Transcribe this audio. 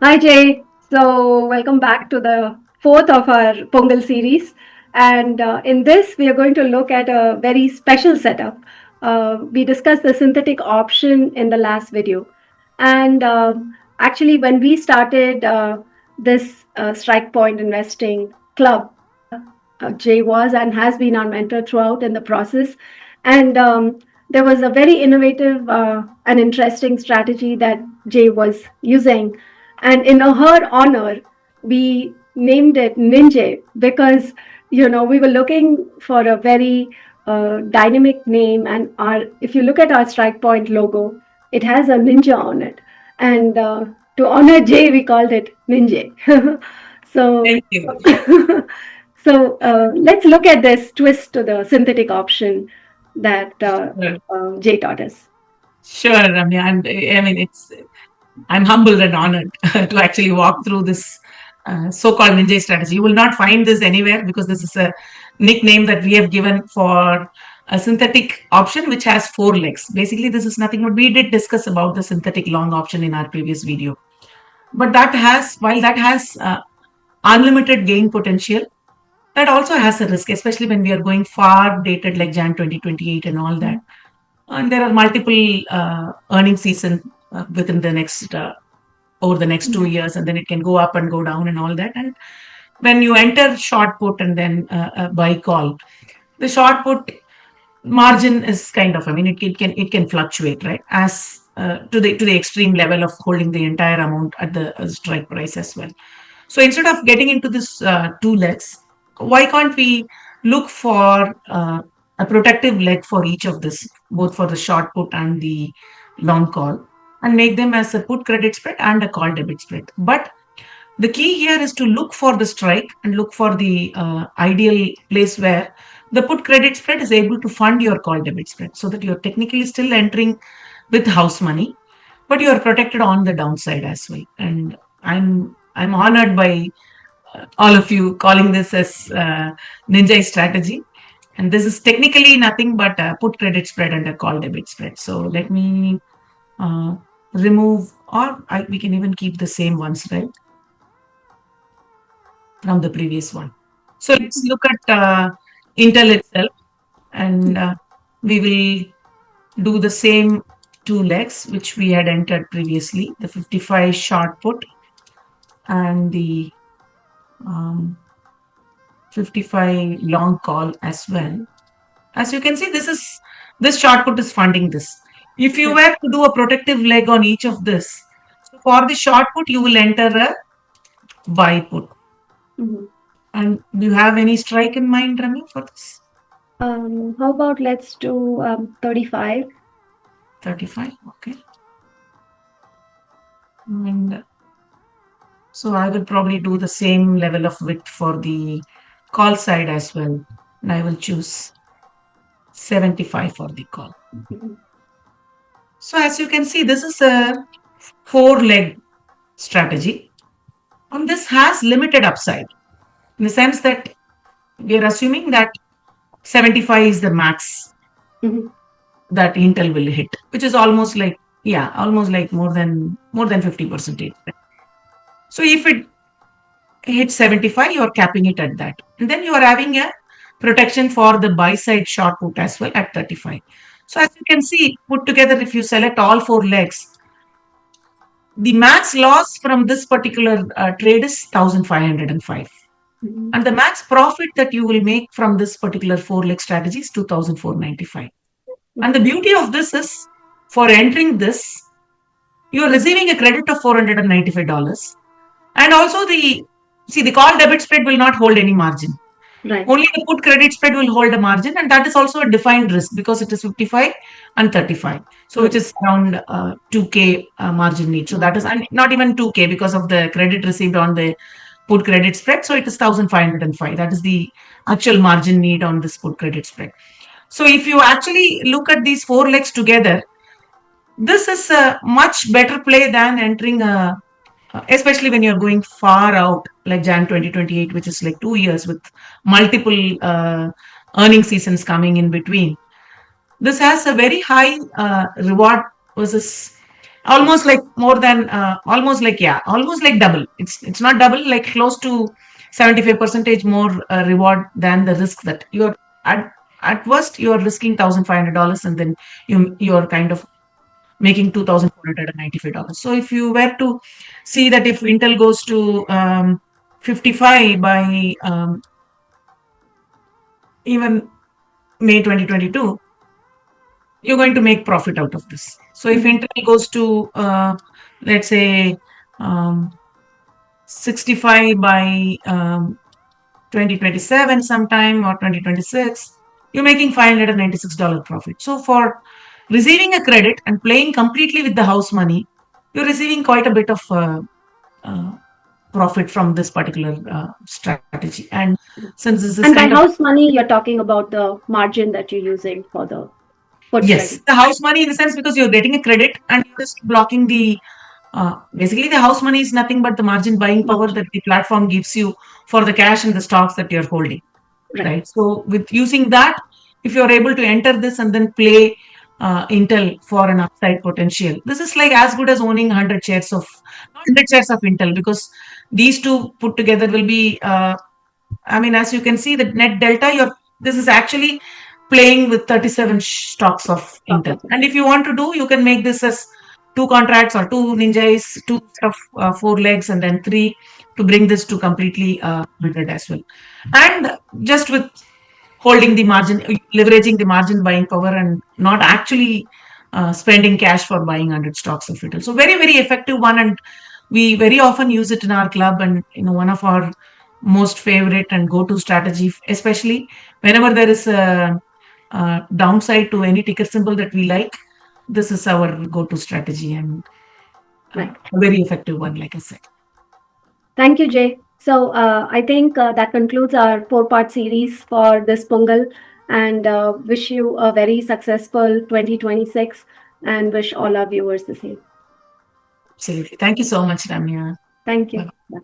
Hi Jay. So welcome back to the fourth of our Pongal series. And in this, we are going to look at a very special setup. We discussed the synthetic option in the last video. And actually, when we started this StrikePoint investing club, Jay was and has been our mentor throughout in the process. And there was a very innovative and interesting strategy that Jay was using. And in her honor, we named it NinJay because, we were looking for a very dynamic name. And if you look at our Strike Point logo, it has a ninja on it. And to honor Jay, we called it NinJay. so, Thank you. so let's look at this twist to the synthetic option that Sure, Jay taught us. sure, Ramya. I'm humbled and honored to actually walk through this so-called NinJay strategy. You will not find this anywhere because this is a nickname that we have given for a synthetic option which has four legs. Basically, this is nothing but we did discuss about the synthetic long option in our previous video. But while that has unlimited gain potential, that also has a risk, especially when we are going far dated like Jan 2028 and all that. And there are multiple earning season within the next over the next 2 years, and then it can go up and go down and all that. And when you enter short put and then buy call, the short put margin is kind of, it can fluctuate, right, as to the extreme level of holding the entire amount at the strike price as well. So instead of getting into this two legs, why can't we look for a protective leg for each of this, both for the short put and the long call, and make them as a put credit spread and a call debit spread? But the key here is to look for the strike and look for the ideal place where the put credit spread is able to fund your call debit spread, so that you're technically still entering with house money, but you are protected on the downside as well. And I'm honored by all of you calling this as NinJay strategy. And this is technically nothing but a put credit spread and a call debit spread. So let me uh, remove, or we can even keep the same ones, right, from the previous one. So let's look at Intel itself, and we will do the same two legs which we had entered previously, the 55 short put and the um, 55 long call as well. As you can see, this short put is funding this. If you were to do a protective leg on each of this, so for the short put, you will enter a buy put. Mhm. And do you have any strike in mind, Rami, for this? How about let's do 35? 35, okay. And so I will probably do the same level of width for the call side as well. And I will choose 75 for the call. Mhm. So as you can see, this is a four leg strategy. And this has limited upside in the sense that we are assuming that 75 is the max Mhm. that Intel will hit, which is almost like, yeah, almost like more than 50%. So if it hits 75, you're capping it at that. And then you are having a protection for the buy side short put as well at 35. So as you can see, put together, if you select all four legs, the max loss from this particular trade is 1505. Mhm. And the max profit that you will make from this particular four leg strategy is 2495. And the beauty of this is, for entering this, you are receiving a credit of $495. And also the call debit spread will not hold any margin. Right. Only the put credit spread will hold a margin, and that is also a defined risk because it is 55 and 35. So which True. is around 2K margin need. So that is, and not even 2K because of the credit received on the put credit spread. So it is 1505. That is the actual margin need on this put credit spread. So if you actually look at these four legs together, this is a much better play than entering especially when you're going far out like Jan 2028, which is like 2 years with multiple earning seasons coming in between. This has a very high reward versus almost like more than almost like yeah, almost like double. It's not double, like close to 75% more reward than the risk that you're at worst you're risking $1,500 and then you're kind of making $2,495. So if you were to see that if Intel goes to 55 by even May 2022, you're going to make profit out of this. So if Intel goes to let's say 65 by 2027 sometime or 2026, you're making $596 profit. So for receiving a credit and playing completely with the house money, you're receiving quite a bit of uh, profit from this particular strategy. And since this is And by kind of house money, you're talking about the margin that you're using for the put yes, strategy. the house money in the sense because you're getting a credit and you're just blocking the basically the house money is nothing but the margin buying power Margin. that the platform gives you for the cash and the stocks that you're holding. Right. Right. So with using that, if you're able to enter this and then play Intel for an upside potential, this is like as good as owning 100 shares of, not 100 shares of Intel, because these two put together will be, I mean, as you can see, the net delta, this is actually playing with 37 stocks of Stock Intel. of it. And if you want to do, you can make this as two contracts or two NinJays, two set of four legs, and then three to bring this to completely 100 as well. And just with holding the margin, leveraging the margin buying power and not actually spending cash for buying 100 stocks of Intel. So very, very effective one. And we very often use it in our club, and one of our most favorite and go-to strategy, especially whenever there is a downside to any ticker symbol that we like. This is our go-to strategy and Right. a very effective one, like I said. Thank you, Jay. So I think that concludes our four-part series for this Pongal, and wish you a very successful 2026, and wish all our viewers the same. Absolutely. Thank you so much, Ramya. Thank you. Bye. Bye.